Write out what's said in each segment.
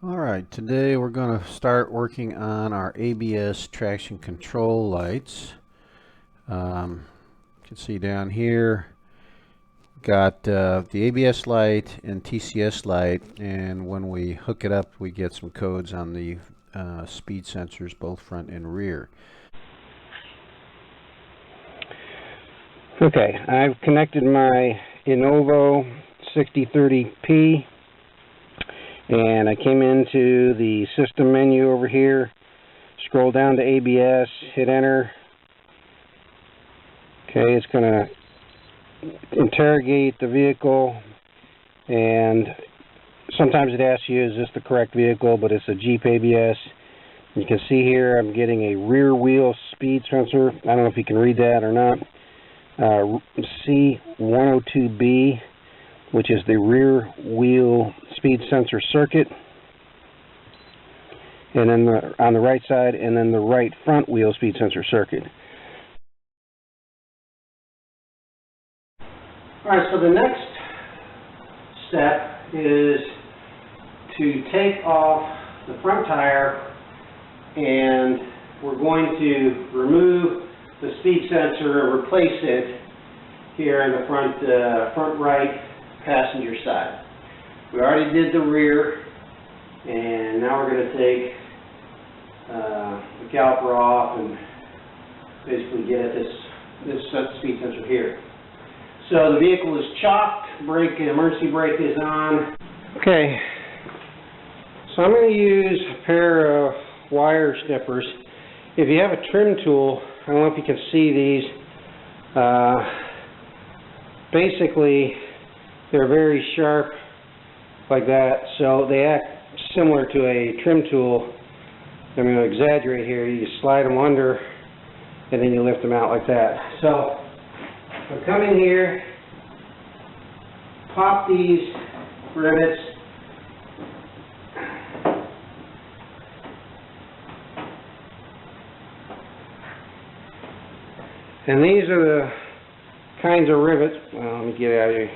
Alright, today we're going to start working on our ABS traction control lights. You can see down here got the ABS light and TCS light, and when we hook it up we get some codes on the speed sensors, both front and rear. Okay, I've connected my Innovo 6030P, and I came into the system menu over here, scroll down to ABS, hit enter. Okay, it's going to interrogate the vehicle, and sometimes it asks you, is this the correct vehicle, but it's a Jeep ABS. You can see here I'm getting a rear wheel speed sensor. I don't know if you can read that or not. C102B, which is the rear wheel speed sensor circuit, and then on the right side, and then the right front wheel speed sensor circuit. Alright, so the next step is to take off the front tire, and we're going to remove the speed sensor and replace it here in the front right passenger side. We already did the rear, and now we're going to take the caliper off and basically get at this speed sensor here. So the vehicle is chocked, emergency brake is on. Okay, so I'm going to use a pair of wire snippers. If you have a trim tool, I don't know if you can see these. Basically, they're very sharp like that, so they act similar to a trim tool. I'm going to exaggerate here. You slide them under, and then you lift them out like that. So I'll come in here, pop these rivets, and these are the kinds of rivets. Well, let me get out of here.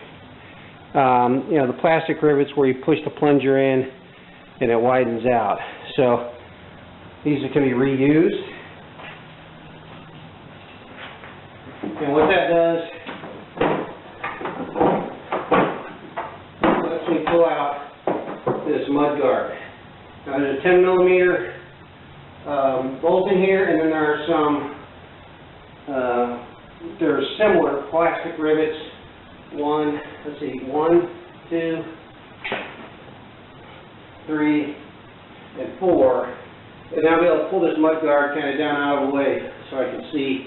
You know, the plastic rivets where you push the plunger in and it widens out. So these can be reused. And what that does, lets me pull out this mud guard. Now there's a 10 millimeter bolt in here, and then there are some they're similar plastic rivets. One, 2, 3, and 4. And I'll be able to pull this mud guard kind of down out of the way so I can see,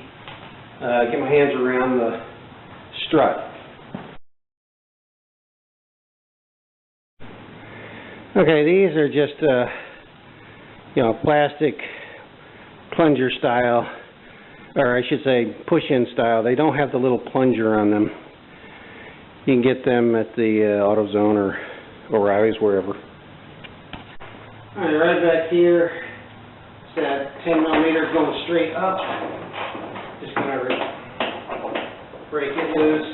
get my hands around the strut. Okay, these are just, you know, plastic plunger style, or I should say push-in style. They don't have the little plunger on them. You can get them at the AutoZone or O'Reilly's, wherever. Alright, right back here, it's that 10 millimeter going straight up. Just going to break it loose.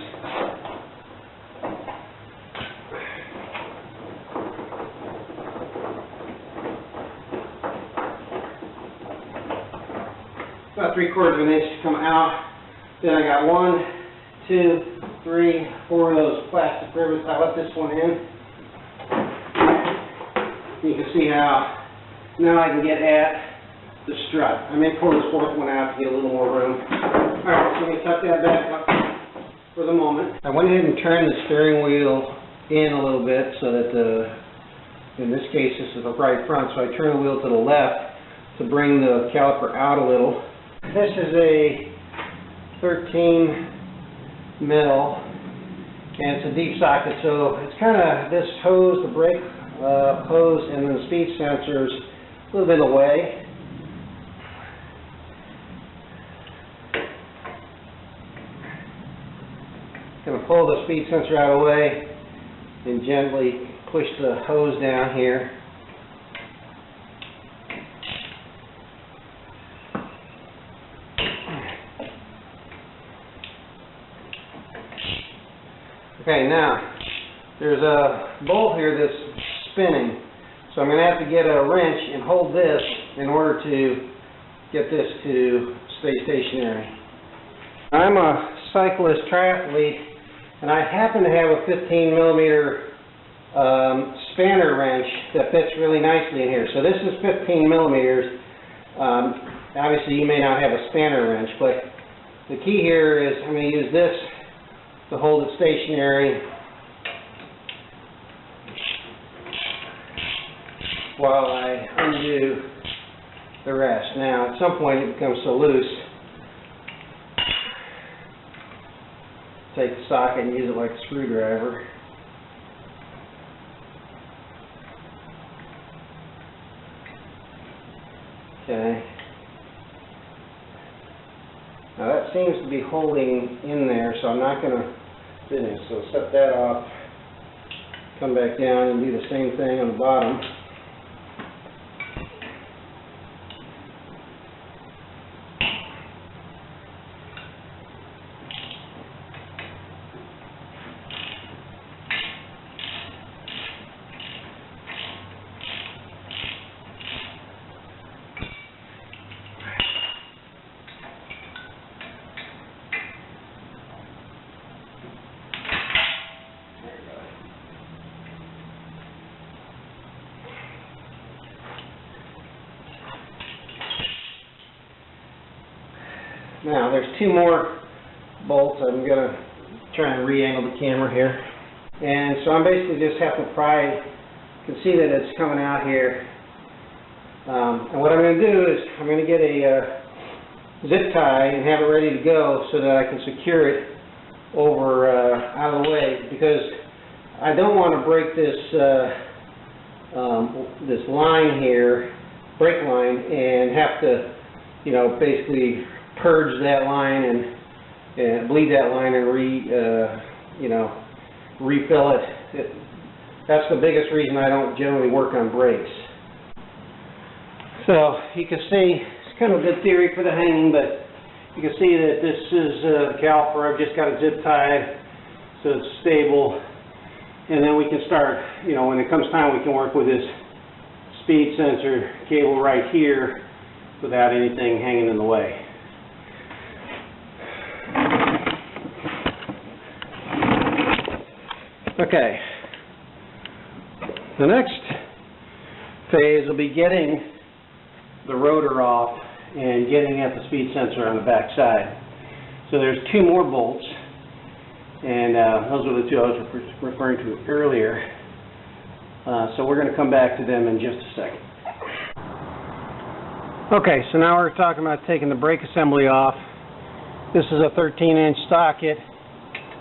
About 3/4 of an inch to come out. Then I got 1, 2, 3, 4 of those plastic rivets. I let this one in. You can see how now I can get at the strut. I may pull this 4th one out to get a little more room. Alright, so let me tuck that back up for the moment. I went ahead and turned the steering wheel in a little bit so that in this case this is the right front, so I turn the wheel to the left to bring the caliper out a little. This is a 13 mil, and it's a deep socket, so it's kind of this hose, the brake hose, and then the speed sensors a little bit away. Going to pull the speed sensor out of the way and gently push the hose down here. Okay, now there's a bolt here that's spinning. So I'm going to have to get a wrench and hold this in order to get this to stay stationary. I'm a cyclist triathlete, and I happen to have a 15 millimeter spanner wrench that fits really nicely in here. So this is 15 millimeters. Obviously you may not have a spanner wrench, but the key here is I'm going to use this to hold it stationary while I undo the rest. Now at some point it becomes so loose, take the socket and use it like a screwdriver. Okay. Now that seems to be holding in there, so I'm not going to finish. So set that off, come back down and do the same thing on the bottom. Now there's two more bolts. I'm going to try and re-angle the camera here. And so I'm basically just have to pry. You can see that it's coming out here. And what I'm going to do is I'm going to get a zip tie and have it ready to go so that I can secure it over out of the way, because I don't want to break this this line here, brake line, and have to, you know, basically purge that line and bleed that line and refill it. That's the biggest reason I don't generally work on brakes. So you can see it's kind of a good theory for the hanging, but you can see that this is the caliper. I've just got a zip tie so it's stable, and then we can start, you know, when it comes time we can work with this speed sensor cable right here without anything hanging in the way. Okay, the next phase will be getting the rotor off and getting at the speed sensor on the back side. So there's two more bolts, and those are the two I was referring to earlier. So we're going to come back to them in just a second. Okay, so now we're talking about taking the brake assembly off. This is a 13-inch socket,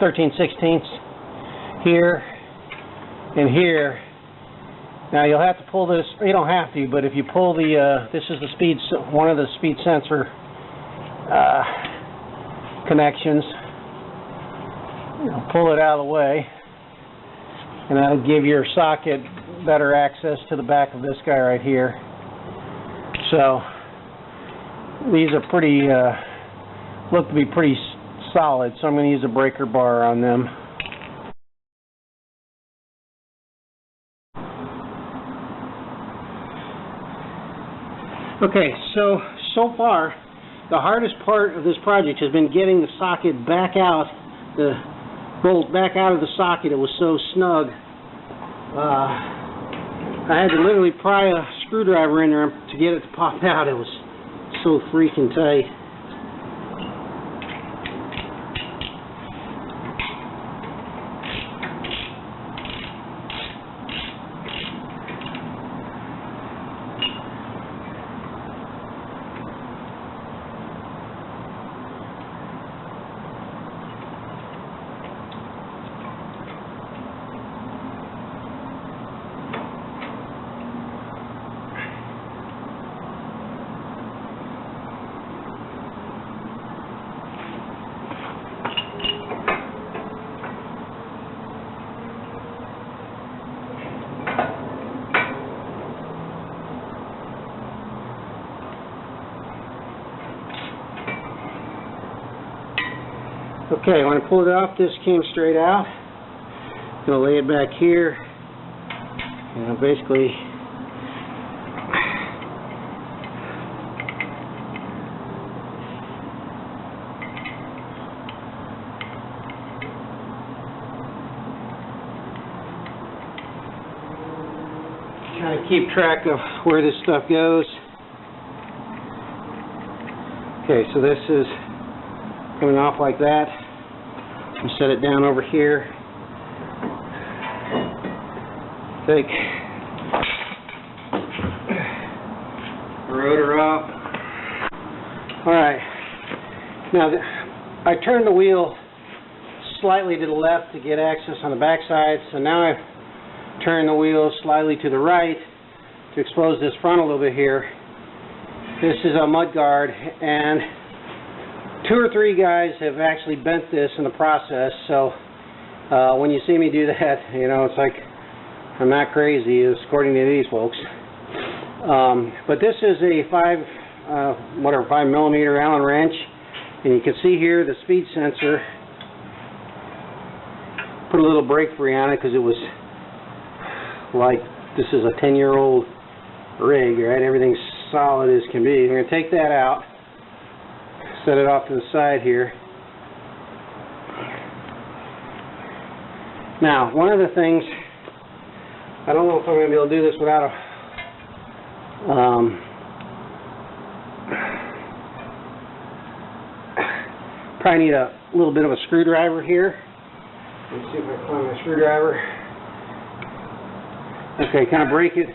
13/16 here and here. Now you'll have to pull this, you don't have to, but if you pull the, this is the speed, one of the speed sensor connections, you know, pull it out of the way, and that'll give your socket better access to the back of this guy right here. So these are pretty, look to be pretty solid, so I'm going to use a breaker bar on them. Okay, so far, the hardest part of this project has been getting the socket back out, the bolt back out of the socket. It was so snug. I had to literally pry a screwdriver in there to get it to pop out. It was so freaking tight. Okay, when I pulled it off, this came straight out. I'm going to lay it back here, and I'll basically kind of keep track of where this stuff goes. Okay, so this is coming off like that. I'll set it down over here. Take the rotor off. Alright, now I turned the wheel slightly to the left to get access on the back side, so now I've turned the wheel slightly to the right to expose this front a little bit here. This is a mud guard, and 2 or 3 guys have actually bent this in the process, so when you see me do that, you know, it's like I'm not crazy, according to these folks. But this is a 5 millimeter Allen wrench, and you can see here the speed sensor. Put a little brake free on it because it was like, this is a 10-year-old rig, right? Everything's solid as can be. I'm going to take that out, set it off to the side here. Now, one of the things, I don't know if I'm going to be able to do this without a probably need a little bit of a screwdriver here. Let's see if I can find my screwdriver. Okay, kind of break it.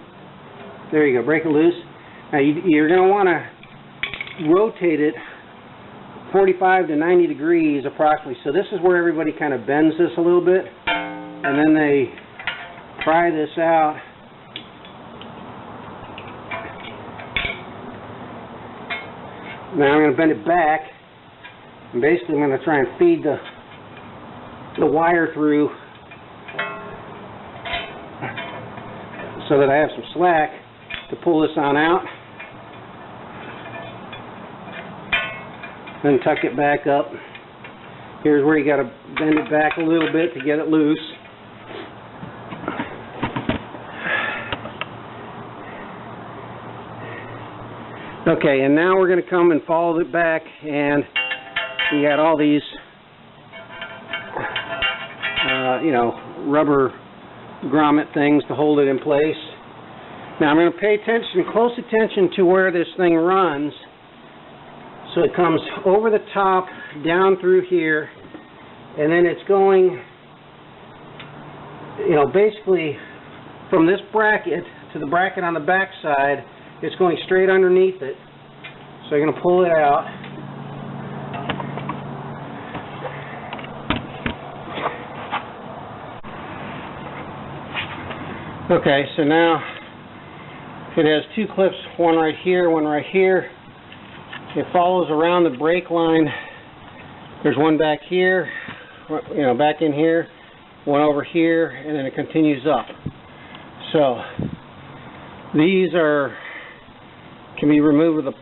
There you go, break it loose. Now you're going to want to rotate it 45 to 90 degrees approximately. So this is where everybody kind of bends this a little bit, and then they pry this out. Now I'm going to bend it back, and basically I'm going to try and feed the wire through so that I have some slack to pull this on out. Then tuck it back up. Here's where you got to bend it back a little bit to get it loose. Okay, and now we're going to come and follow it back, and you got all these you know, rubber grommet things to hold it in place. Now I'm going to pay close attention to where this thing runs. So it comes over the top, down through here, and then it's going, you know, basically from this bracket to the bracket on the back side, it's going straight underneath it. So you're going to pull it out. Okay, so now it has 2 clips, one right here, one right here. It follows around the brake line. There's one back here, you know, back in here, one over here, and then it continues up. So these can be removed with a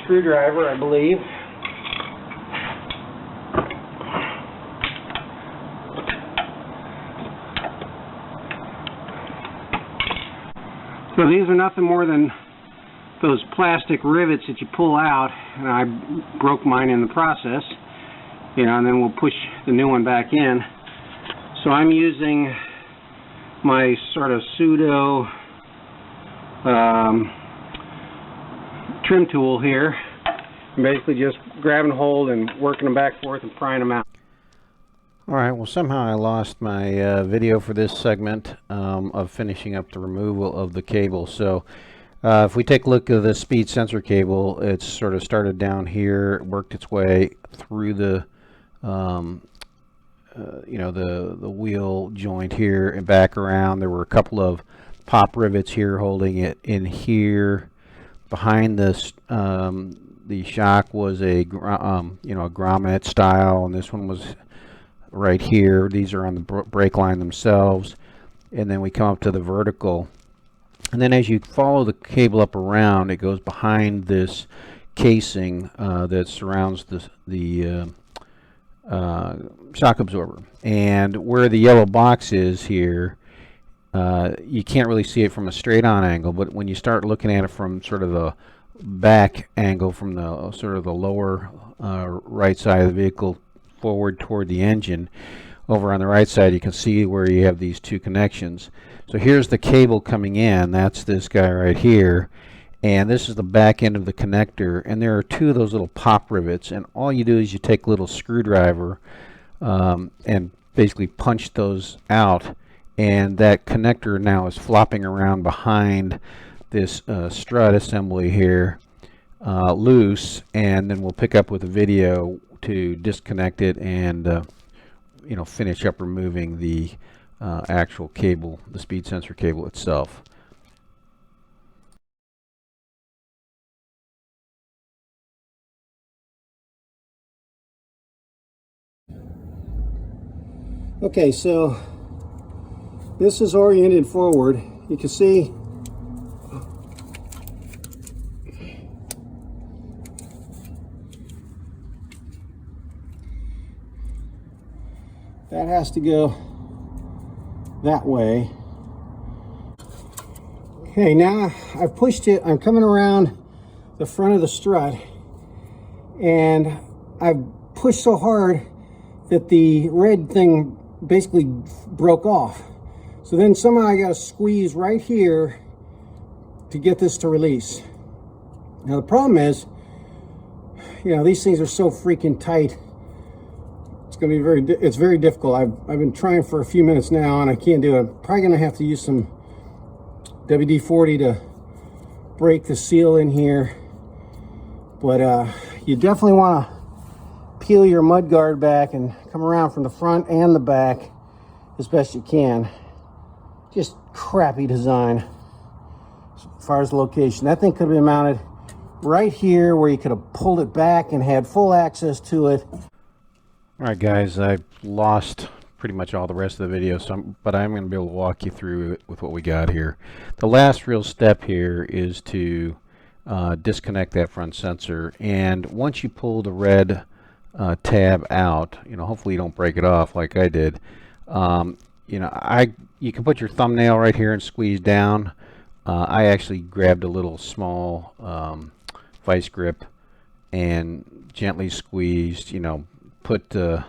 screwdriver, I believe. So these are nothing more than those plastic rivets that you pull out, and I broke mine in the process, you know, and then we'll push the new one back in. So I'm using my sort of pseudo trim tool here. I'm basically just grabbing hold and working them back and forth and prying them out. Alright, well somehow I lost my video for this segment of finishing up the removal of the cable. So if we take a look at the speed sensor cable, it's sort of started down here, worked its way through the you know, the wheel joint here and back around. There were a couple of pop rivets here holding it in here. Behind this, the shock was a you know, a grommet style, and this one was right here. These are on the brake line themselves, and then we come up to the vertical, and then as you follow the cable up around, it goes behind this casing that surrounds the shock absorber. And where the yellow box is here, you can't really see it from a straight on angle, but when you start looking at it from sort of the back angle, from the sort of the lower right side of the vehicle forward toward the engine, over on the right side, you can see where you have these two connections. So here's the cable coming in. That's this guy right here. And this is the back end of the connector. And there are two of those little pop rivets. And all you do is you take a little screwdriver and basically punch those out. And that connector now is flopping around behind this strut assembly here, loose. And then we'll pick up with a video to disconnect it and finish up removing the actual cable, the speed sensor cable itself. Okay, so this is oriented forward. You can see that has to go that way. Okay, now I've pushed it. I'm coming around the front of the strut, and I've pushed so hard that the red thing basically broke off. So then somehow I got to squeeze right here to get this to release. Now the problem is, these things are so freaking tight. It's going to be it's very difficult. I've been trying for a few minutes now and I can't do it. I'm probably going to have to use some WD-40 to break the seal in here. But you definitely want to peel your mud guard back and come around from the front and the back as best you can. Just crappy design as far as location. That thing could have been mounted right here where you could have pulled it back and had full access to it. Alright guys, I've lost pretty much all the rest of the video, but I'm going to be able to walk you through it with what we got here. The last real step here is to disconnect that front sensor, and once you pull the red tab out, hopefully you don't break it off like I did. You can put your thumbnail right here and squeeze down. I actually grabbed a little small vice grip and gently squeezed, put the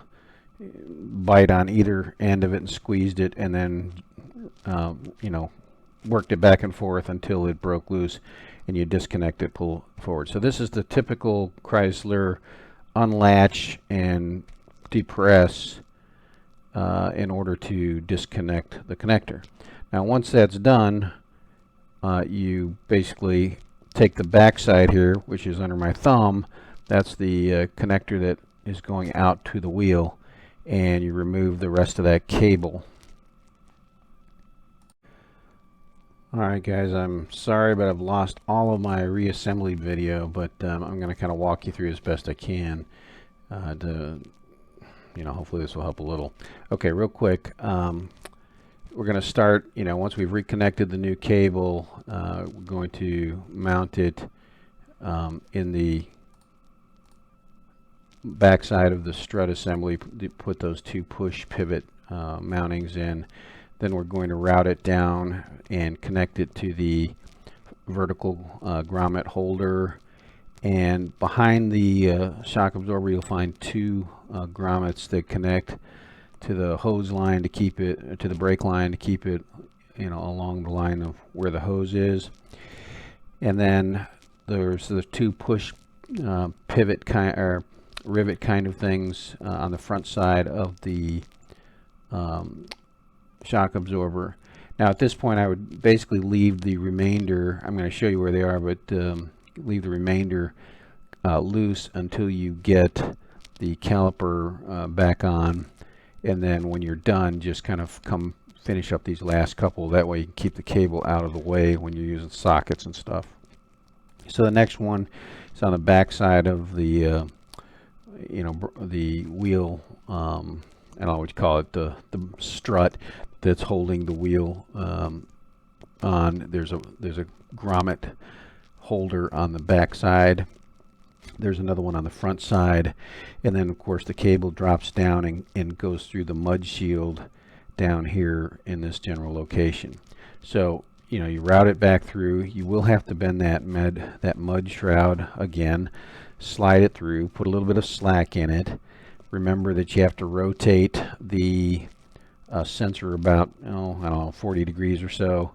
bite on either end of it and squeezed it, and then worked it back and forth until it broke loose, and you disconnect it, pull forward. So this is the typical Chrysler unlatch and depress in order to disconnect the connector. Now once that's done, you basically take the back side here, which is under my thumb. That's the connector that is going out to the wheel, and you remove the rest of that cable. Alright guys, I'm sorry, but I've lost all of my reassembly video, but I'm going to kind of walk you through as best I can hopefully this will help a little. Okay, real quick, we're going to start, once we've reconnected the new cable, we're going to mount it in the back side of the strut assembly, put those two push pivot mountings in. Then we're going to route it down and connect it to the vertical grommet holder. And behind the shock absorber, you'll find two grommets that connect to the hose line to keep it, to the brake line to keep it, along the line of where the hose is. And then there's the two push pivot kind or rivet kind of things on the front side of the shock absorber. Now at this point I would basically leave the remainder, I'm going to show you where they are, but leave the remainder loose until you get the caliper back on, and then when you're done, just kind of come finish up these last couple. That way you can keep the cable out of the way when you're using sockets and stuff. So the next one is on the back side of the the wheel, I don't know what you call it, the strut that's holding the wheel on. There's a grommet holder on the back side. There's another one on the front side, and then of course the cable drops down and goes through the mud shield down here in this general location. So you route it back through. You will have to bend that mud shroud again, slide it through, put a little bit of slack in it, remember that you have to rotate the sensor about, I don't know, 40 degrees or so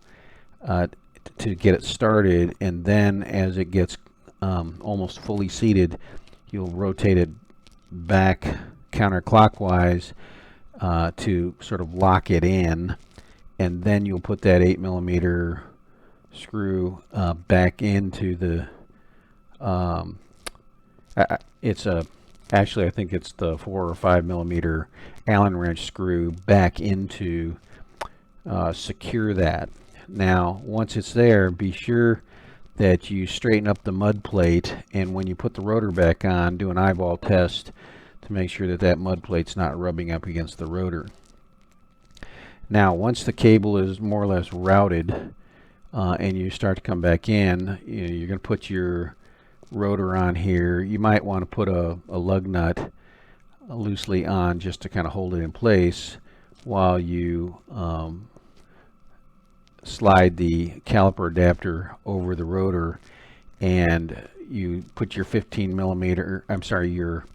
to get it started, and then as it gets almost fully seated, you'll rotate it back counterclockwise to sort of lock it in, and then you'll put that 8mm screw back into the actually I think it's the 4 or 5mm Allen wrench screw back into secure that. Now once it's there, be sure that you straighten up the mud plate, and when you put the rotor back on, do an eyeball test to make sure that that mud plate's not rubbing up against the rotor. Now once the cable is more or less routed and you start to come back in, you're going to put your rotor on here. You might want to put a lug nut loosely on just to kind of hold it in place while you slide the caliper adapter over the rotor, and you put your 15mm, I'm sorry, your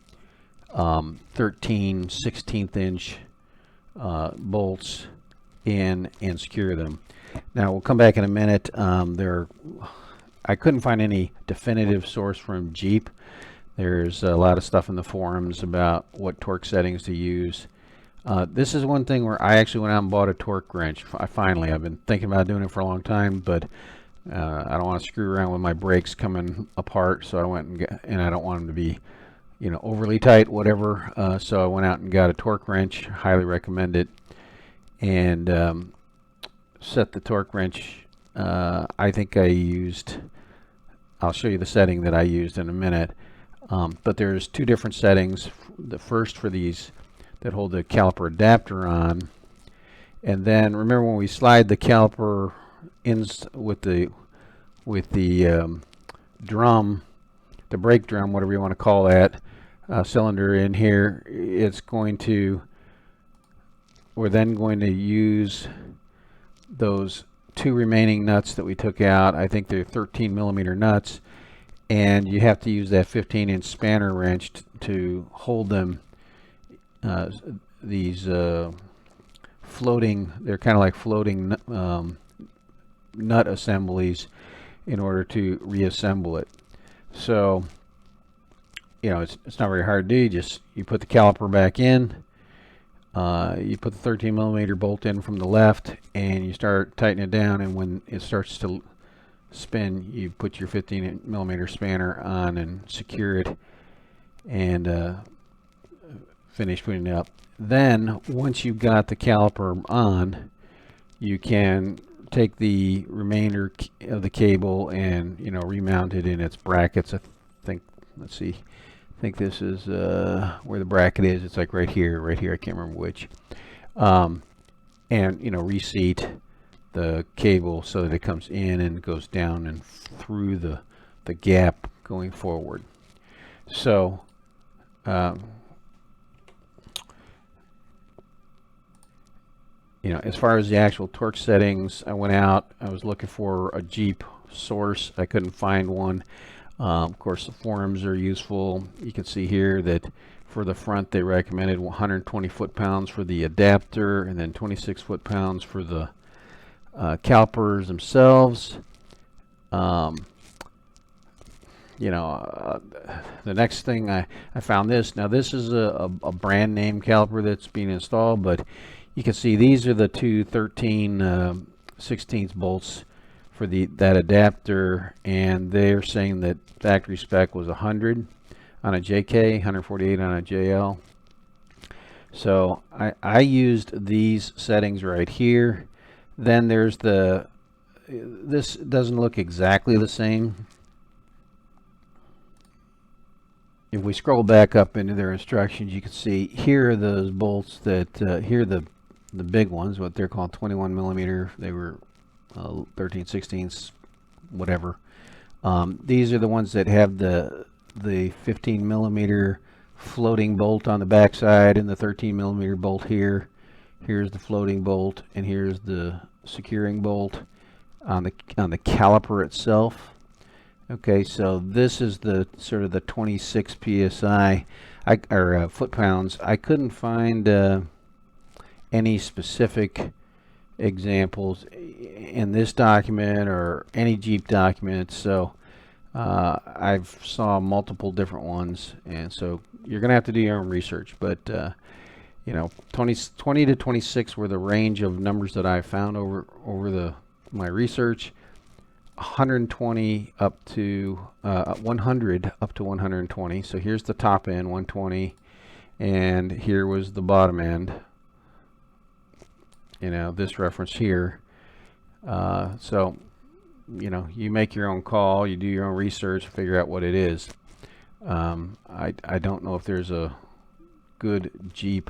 13/16 inch bolts in and secure them. Now we'll come back in a minute. I couldn't find any definitive source from Jeep. There's a lot of stuff in the forums about what torque settings to use. This is one thing where I actually went out and bought a torque wrench. Finally, I've been thinking about doing it for a long time, but I don't want to screw around with my brakes coming apart, so I went and I don't want them to be, overly tight, whatever. So I went out and got a torque wrench. Highly recommend it. And set the torque wrench. I think I'll show you the setting that I used in a minute. But there's two different settings. The first for these that hold the caliper adapter on, and then remember when we slide the caliper in with the drum, the brake drum, whatever you want to call that, cylinder in here, we're then going to use those two remaining nuts that we took out. I think they're 13mm nuts, and you have to use that 15-inch spanner wrench to hold them. These floating, they're kind of like floating nut assemblies in order to reassemble it. So it's not very hard to do. You put the caliper back in, you put the 13mm bolt in from the left, and you start tightening it down, and when it starts to spin, you put your 15mm spanner on and secure it, and finish putting it up. Then once you've got the caliper on, you can take the remainder of the cable and remount it in its brackets. I think, let's see, I think this is where the bracket is. It's like right here, I can't remember which. And reseat the cable so that it comes in and goes down and through the gap going forward. So as far as the actual torque settings, I went out, I was looking for a Jeep source. I couldn't find one. Of course, the forums are useful. You can see here that for the front they recommended 120 foot-pounds for the adapter, and then 26 foot-pounds for the calipers themselves. The next thing I found this. Now this is a brand name caliper that's being installed, but you can see these are the two 13/16 bolts for that adapter, and they're saying that factory spec was 100 on a JK, 148 on a JL. So I used these settings right here. Then there's this doesn't look exactly the same. If we scroll back up into their instructions, you can see here are those bolts that here are the big ones, what they're called 21mm. They were 13/16, whatever. These are the ones that have the 15mm floating bolt on the backside and the 13mm bolt here. Here's the floating bolt, and here's the securing bolt on the caliper itself. Okay, so this is the sort of the 26 psi, or foot-pounds. I couldn't find any specific examples in this document or any Jeep documents, so I've saw multiple different ones, and so you're gonna have to do your own research. But you know, 20 to 26 were the range of numbers that I found over my research. 120 up to 100 up to 120. So here's the top end, 120, and here was the bottom end. You know, this reference here. So, you know, you make your own call, you do your own research, figure out what it is. I don't know if there's a good Jeep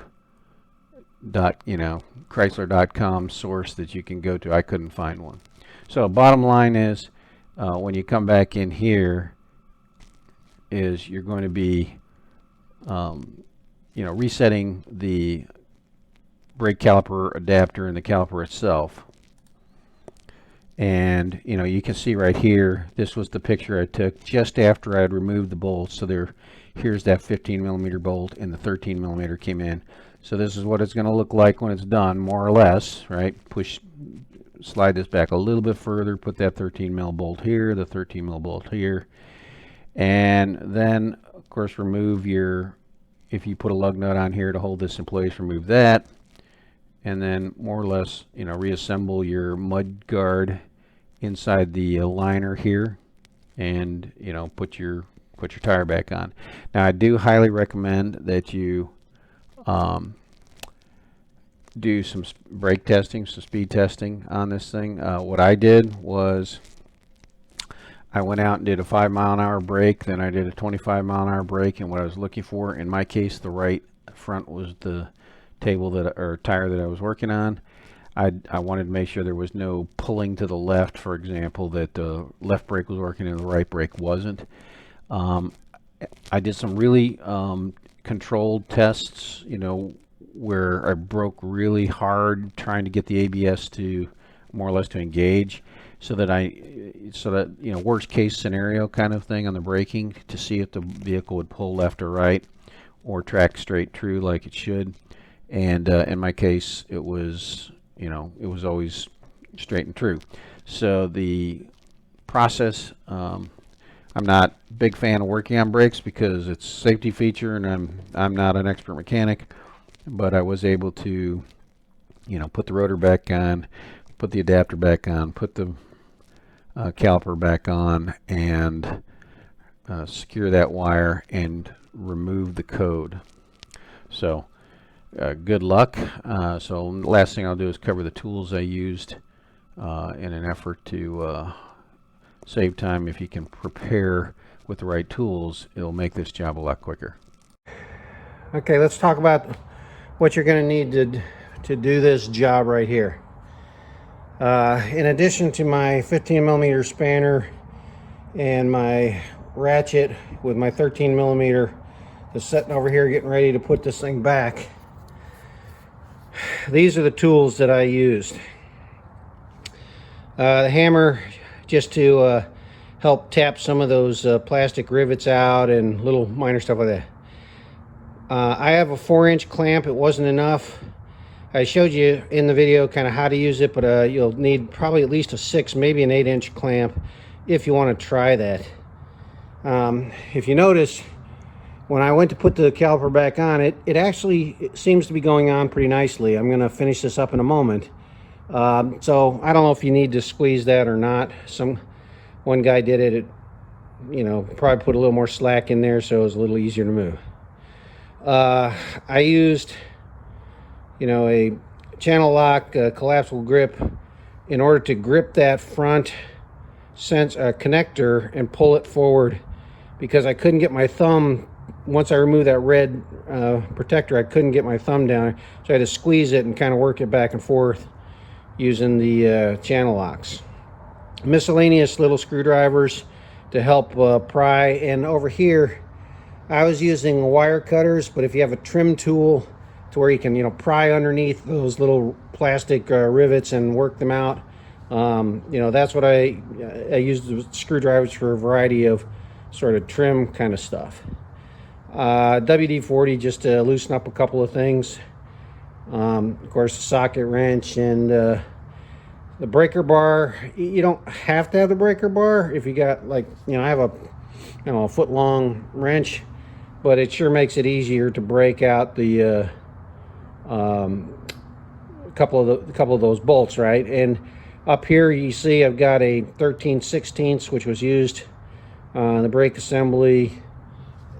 Chrysler.com source that you can go to. I couldn't find one. So bottom line is, when you come back in here, is you're going to be, you know, resetting the brake caliper adapter and the caliper itself. And you know, you can see right here, this was the picture I took just after I had removed the bolts. So here's that 15 millimeter bolt, and the 13 millimeter came in. So this is what it's going to look like when it's done, more or less, right? Slide this back a little bit further, put that 13 mil bolt here, the 13 mil bolt here, and then of course remove your, if you put a lug nut on here to hold this in place, remove that, and then more or less, you know, reassemble your mud guard inside the liner here, and you know, put your tire back on. Now I do highly recommend that you do some brake testing, some speed testing on this thing. What I did was I went out and did a 5 mile an hour brake, then I did a 25 mile an hour brake, and what I was looking for, in my case, the right front was the table or tire that I was working on. I wanted to make sure there was no pulling to the left, for example, that the left brake was working and the right brake wasn't. I did some really controlled tests, you know, where I broke really hard trying to get the ABS to more or less to engage, so that you know, worst case scenario kind of thing on the braking, to see if the vehicle would pull left or right or track straight true like it should. And in my case, it was, you know, it was always straight and true. So the process, I'm not a big fan of working on brakes because it's a safety feature, and I'm not an expert mechanic. But I was able to, you know, put the rotor back on, put the adapter back on, put the caliper back on, and secure that wire and remove the code. So good luck. So last thing I'll do is cover the tools I used in an effort to save time. If you can prepare with the right tools, it'll make this job a lot quicker. Okay, let's talk about what you're going to need to do this job right here. In addition to my 15 millimeter spanner and my ratchet with my 13 millimeter that's sitting over here getting ready to put this thing back, these are the tools that I used. The hammer, just to help tap some of those plastic rivets out and little minor stuff like that. I have a 4-inch clamp. It wasn't enough. I showed you in the video kind of how to use it, but you'll need probably at least a 6, maybe an 8-inch clamp if you want to try that. If you notice, when I went to put the caliper back on, it actually seems to be going on pretty nicely. I'm going to finish this up in a moment. So I don't know if you need to squeeze that or not. One guy did it, you know, probably put a little more slack in there so it was a little easier to move. I used, you know, a channel lock collapsible grip in order to grip that front connector and pull it forward, because I couldn't get my thumb, once I removed that red protector, I couldn't get my thumb down, so I had to squeeze it and kind of work it back and forth using the channel locks. Miscellaneous little screwdrivers to help pry, and over here I was using wire cutters, but if you have a trim tool to where you can, you know, pry underneath those little plastic rivets and work them out, You know, that's what I use the screwdrivers for a variety of sort of trim kind of stuff. WD-40 just to loosen up a couple of things. Of course, the socket wrench and the breaker bar. You don't have to have the breaker bar if you got, like, you know, I have a, you know, a foot long wrench, but it sure makes it easier to break out the couple of those bolts, right? And up here you see I've got a 13/16, which was used on the brake assembly.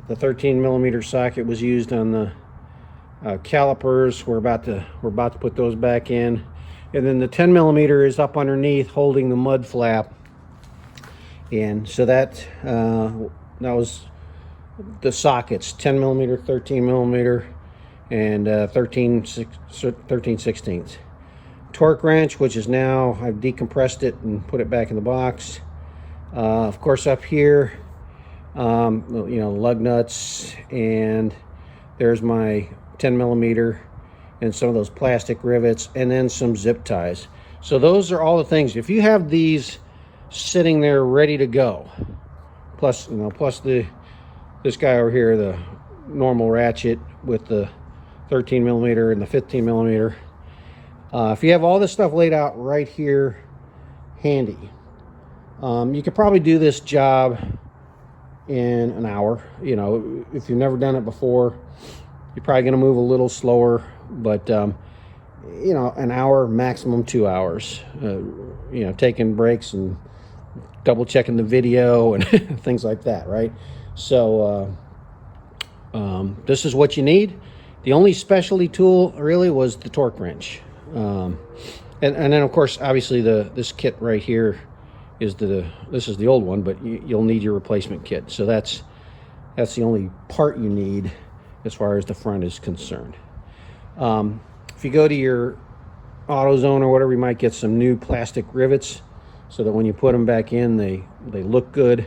The 13mm socket was used on the calipers. We're about to put those back in, and then the 10mm is up underneath holding the mud flap. And so that was the sockets: 10mm, 13mm, and 13/16. Torque wrench, which is now, I've decompressed it and put it back in the box. Of course, up here, you know, lug nuts, and there's my 10mm and some of those plastic rivets, and then some zip ties. So those are all the things. If you have these sitting there ready to go, plus, you know, plus this guy over here, the normal ratchet with the 13mm and the 15mm. If you have all this stuff laid out right here handy, you could probably do this job in an hour. You know, if you've never done it before, you're probably going to move a little slower, but you know, an hour, maximum 2 hours. You know, taking breaks and double checking the video and things like that, right? So this is what you need. The only specialty tool really was the torque wrench. And then, of course, obviously this kit right here is this is the old one, but you'll need your replacement kit. So that's the only part you need as far as the front is concerned. If you go to your AutoZone or whatever, you might get some new plastic rivets so that when you put them back in, they look good.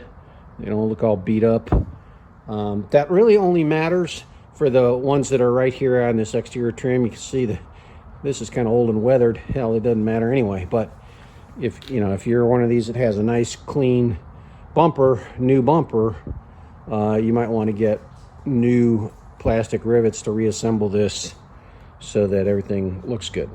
They don't look all beat up. That really only matters for the ones that are right here on this exterior trim. You can see this is kind of old and weathered. Hell, it doesn't matter anyway. But if you're one of these that has a nice clean bumper, new bumper, you might want to get new plastic rivets to reassemble this so that everything looks good.